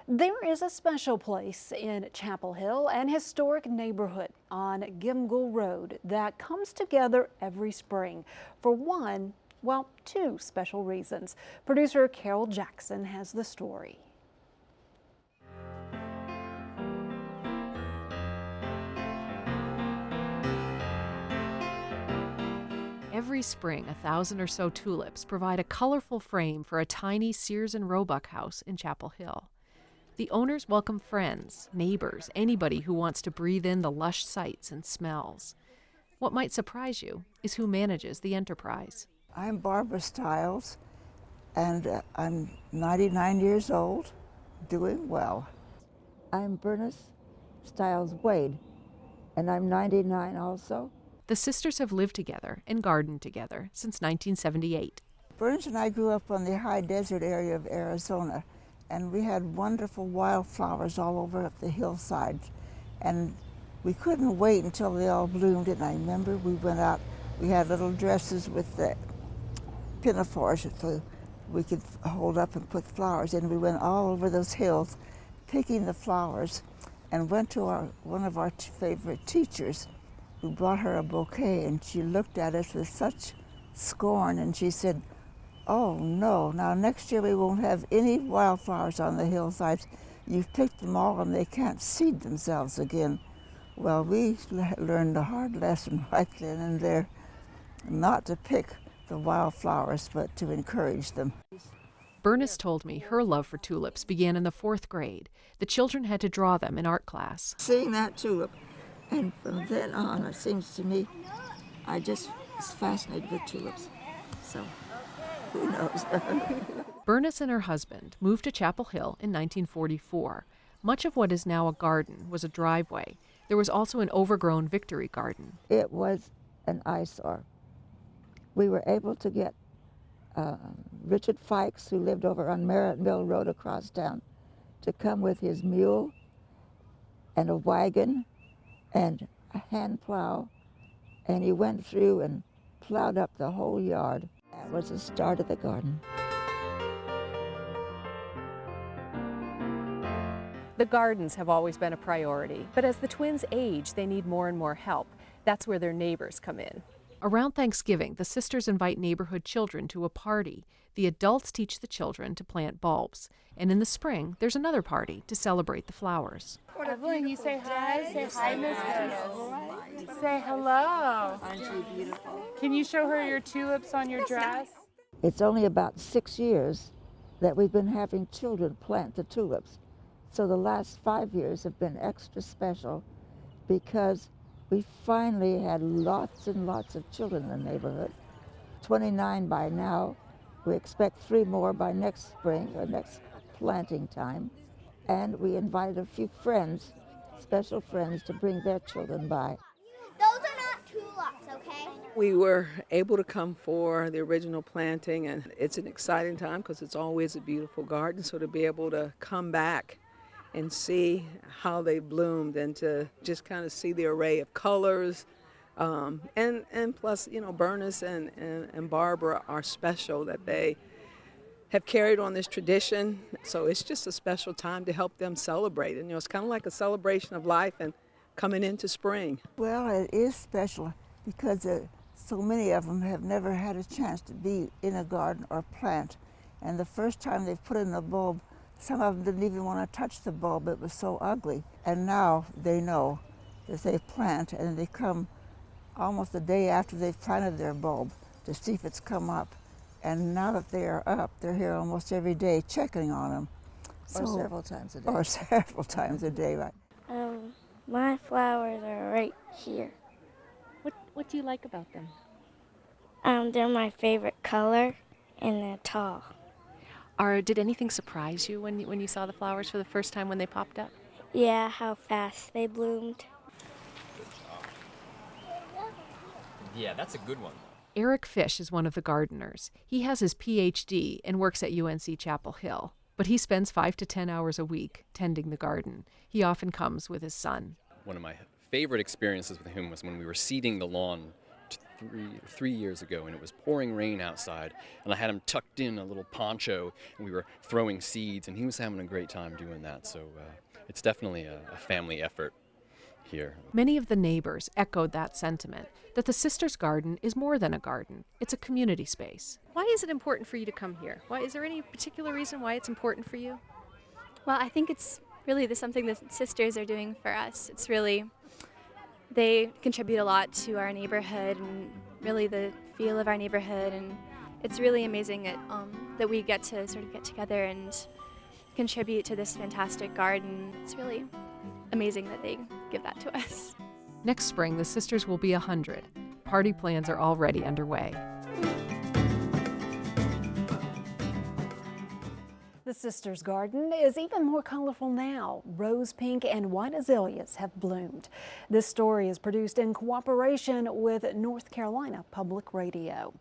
There is a special place in Chapel Hill, an historic neighborhood on Gimgle Road that comes together every spring for one, well, two special reasons. Producer Carol Jackson has the story. Every spring, 1,000 or so tulips provide a colorful frame for a tiny Sears and Roebuck house in Chapel Hill. The owners welcome friends, neighbors, anybody who wants to breathe in the lush sights and smells. What might surprise you is who manages the enterprise. I'm Barbara Stiles, and I'm 99 years old, doing well. I'm Bernice Stiles Wade, and I'm 99 also. The sisters have lived together and gardened together since 1978. Bernice and I grew up on the high desert area of Arizona, and we had wonderful wildflowers all over up the hillsides. And we couldn't wait until they all bloomed, and I remember we went out, we had little dresses with the pinafores so we could hold up and put flowers in. We went all over those hills picking the flowers and went to one of our favorite teachers who brought her a bouquet, and she looked at us with such scorn and she said, "Oh no, now next year we won't have any wildflowers on the hillsides. You've picked them all and they can't seed themselves again." Well, we learned a hard lesson right then and there, not to pick the wildflowers, but to encourage them. Bernice told me her love for tulips began in the 4th grade. The children had to draw them in art class. Seeing that tulip, and from then on, it seems to me, I just was fascinated with tulips. So, who knows? Bernice and her husband moved to Chapel Hill in 1944. Much of what is now a garden was a driveway. There was also an overgrown Victory Garden. It was an eyesore. We were able to get Richard Fikes, who lived over on Merritt Mill Road across town, to come with his mule and a wagon and a hand plow, and he went through and plowed up the whole yard. That was the start of the garden. The gardens have always been a priority, but as the twins age, they need more and more help. That's where their neighbors come in. Around Thanksgiving, the sisters invite neighborhood children to a party. The adults teach the children to plant bulbs. And in the spring, there's another party to celebrate the flowers. Evelyn, you say hi. Say hi, Miss Bernice. Say hello. Aren't you beautiful? Can you show her your tulips on your dress? It's only about 6 years that we've been having children plant the tulips. So the last 5 years have been extra special because we finally had lots and lots of children in the neighborhood. 29 by now. We expect 3 more by next spring or next planting time. And we invited a few friends, special friends, to bring their children by. Those are not tulips, okay? We were able to come for the original planting, and it's an exciting time because it's always a beautiful garden. So to be able to come back and see how they bloomed and to just kind of see the array of colors. And plus, you know, Bernice and Barbara are special that they have carried on this tradition. So it's just a special time to help them celebrate. And, you know, it's kind of like a celebration of life and coming into spring. Well, it is special because so many of them have never had a chance to be in a garden or plant. And the first time they put in a bulb, some of them didn't even want to touch the bulb. It was so ugly. And now they know that they plant, and they come almost a day after they've planted their bulb to see if it's come up. And now that they are up, they're here almost every day checking on them. Or several times a day. Or several times a day, right? My flowers are right here. What do you like about them? They're my favorite color, and they're tall. Did anything surprise you when you saw the flowers for the first time when they popped up? Yeah, how fast they bloomed. Yeah, that's a good one. Eric Fish is one of the gardeners. He has his PhD and works at UNC Chapel Hill, but he spends 5 to 10 hours a week tending the garden. He often comes with his son. One of my favorite experiences with him was when we were seeding the lawn three years ago, and it was pouring rain outside, and I had him tucked in a little poncho, and we were throwing seeds, and he was having a great time doing that. So it's definitely a family effort here. Many of the neighbors echoed that sentiment, that the Sisters Garden is more than a garden. It's a community space. Why is it important for you to come here? Is there any particular reason why it's important for you? Well, I think it's really something the sisters are doing for us. It's really, they contribute a lot to our neighborhood and really the feel of our neighborhood, and it's really amazing that we get to sort of get together and contribute to this fantastic garden. It's really amazing that they give that to us. Next spring, the Sisters will be 100. Party plans are already underway. The Sisters Garden is even more colorful now. Rose pink and white azaleas have bloomed. This story is produced in cooperation with North Carolina Public Radio.